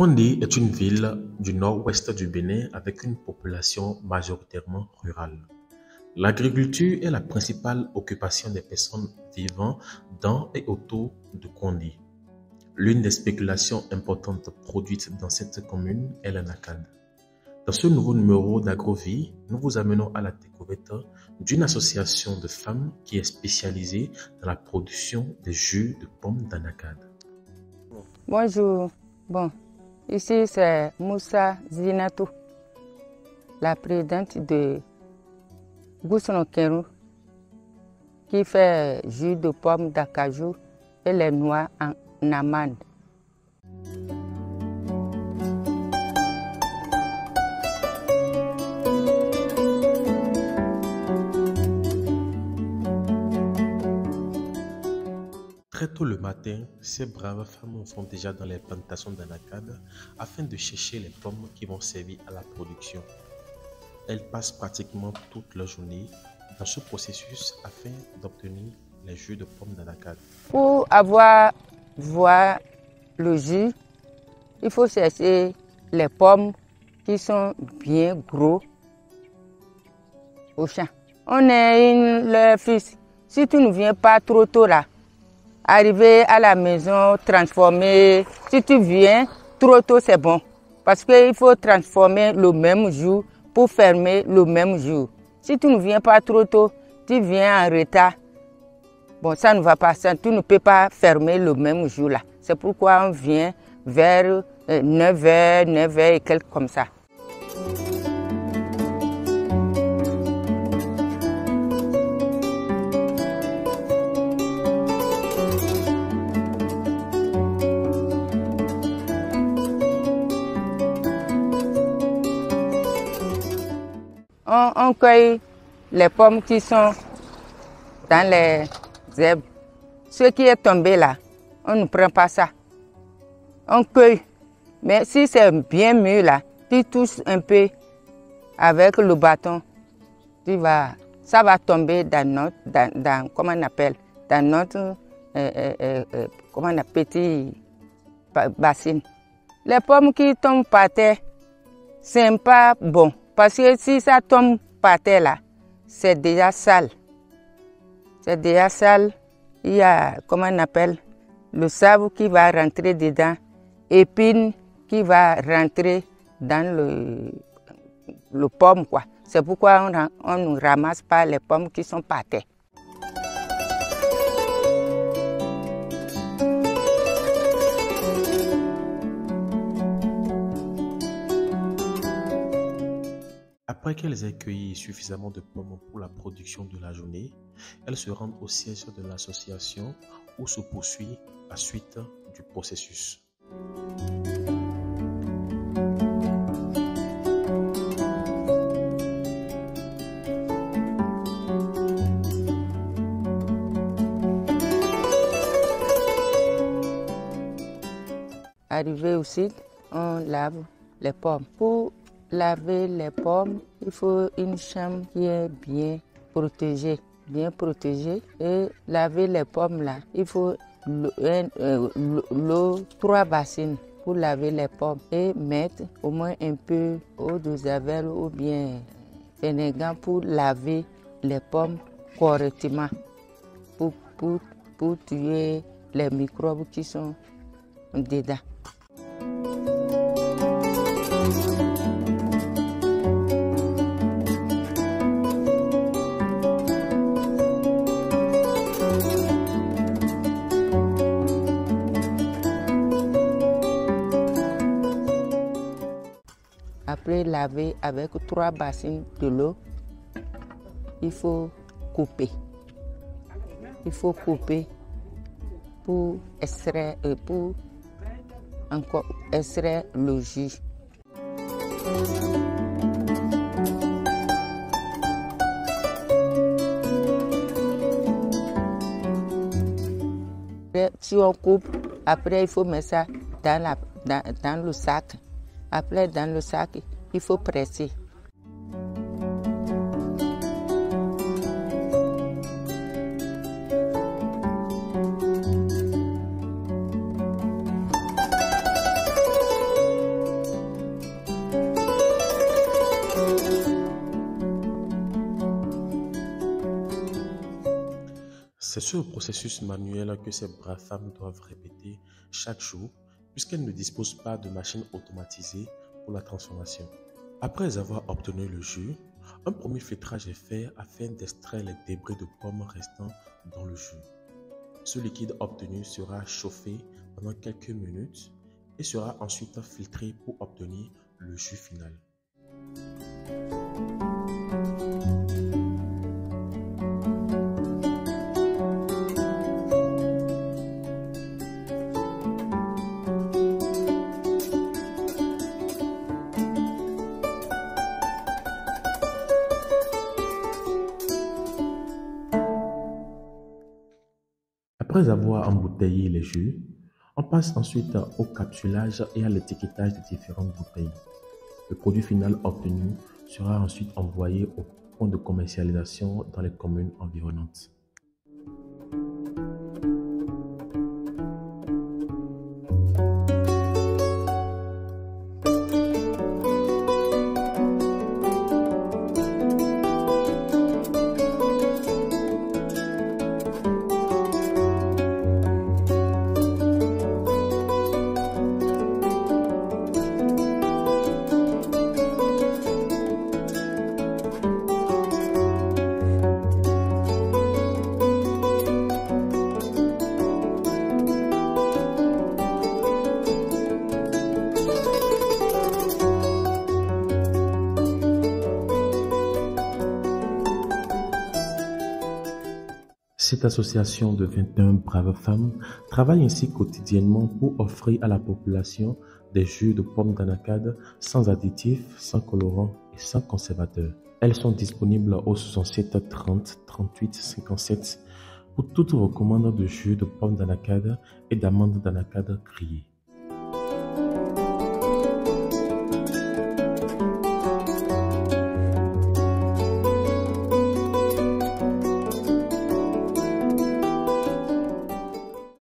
Kondé est une ville du nord-ouest du Bénin avec une population majoritairement rurale. L'agriculture est la principale occupation des personnes vivant dans et autour de Kondé. L'une des spéculations importantes produites dans cette commune est l'anacade. Dans ce nouveau numéro d'Agrovie, nous vous amenons à la découverte d'une association de femmes qui est spécialisée dans la production des jus de pommes d'anacade. Bonjour. Ici c'est Moussa Zinatou, la présidente de Goussonokeru, qui fait jus de pommes d'acajou et les noix en amande. Très tôt le matin, ces braves femmes sont déjà dans les plantations d'anacade afin de chercher les pommes qui vont servir à la production. Elles passent pratiquement toute leur journée dans ce processus afin d'obtenir les jus de pommes d'anacade. Pour avoir le jus, il faut chercher les pommes qui sont bien gros au champ. On est leur fils. Si tu ne viens pas trop tôt là, arriver à la maison, transformer. Si tu viens trop tôt, c'est bon. Parce qu'il faut transformer le même jour pour fermer le même jour. Si tu ne viens pas trop tôt, tu viens en retard. Bon, ça ne va pas. Tu ne peux pas fermer le même jour là. C'est pourquoi on vient vers 9h, 9h et quelques comme ça. On cueille les pommes qui sont dans les herbes. Ce qui est tombé là, on ne prend pas ça. On cueille. Mais si c'est bien mûr là, tu touches un peu avec le bâton, ça va tomber dans notre, comment on appelle, dans notre petit bassin. Les pommes qui tombent par terre, c'est pas bon. Parce que si ça tombe par terre là, c'est déjà sale. C'est déjà sale. Il y a, comment on appelle, le sable qui va rentrer dedans, épine qui va rentrer dans le pomme, quoi. C'est pourquoi on ne ramasse pas les pommes qui sont par terre. Après qu'elles aient cueilli suffisamment de pommes pour la production de la journée, elles se rendent au siège de l'association où se poursuit la suite du processus. Arrivé au site, on lave les pommes. Pour laver les pommes, il faut une chambre qui est bien protégée. Et laver les pommes là, il faut l'eau, 3 bassines pour laver les pommes et mettre au moins un peu eau de javel ou bien vinaigre pour laver les pommes correctement pour tuer les microbes qui sont dedans. Après laver avec 3 bassines de l'eau, il faut couper. Il faut couper pour extraire le jus. Si on coupe, après il faut mettre ça dans le sac. Après, dans le sac, il faut presser. C'est ce processus manuel que ces braves femmes doivent répéter chaque jour puisqu'elles ne disposent pas de machines automatisées pour la transformation. Après avoir obtenu le jus, un premier filtrage est fait afin d'extraire les débris de pommes restants dans le jus. Ce liquide obtenu sera chauffé pendant quelques minutes et sera ensuite filtré pour obtenir le jus final. Après avoir embouteillé les jus, on passe ensuite au capsulage et à l'étiquetage des différentes bouteilles. Le produit final obtenu sera ensuite envoyé au point de commercialisation dans les communes environnantes. Cette association de 21 braves femmes travaille ainsi quotidiennement pour offrir à la population des jus de pommes d'anacarde sans additifs, sans colorants et sans conservateurs. Elles sont disponibles au 67 30 38 57 pour toutes vos commandes de jus de pommes d'anacarde et d'amandes d'anacarde grillées.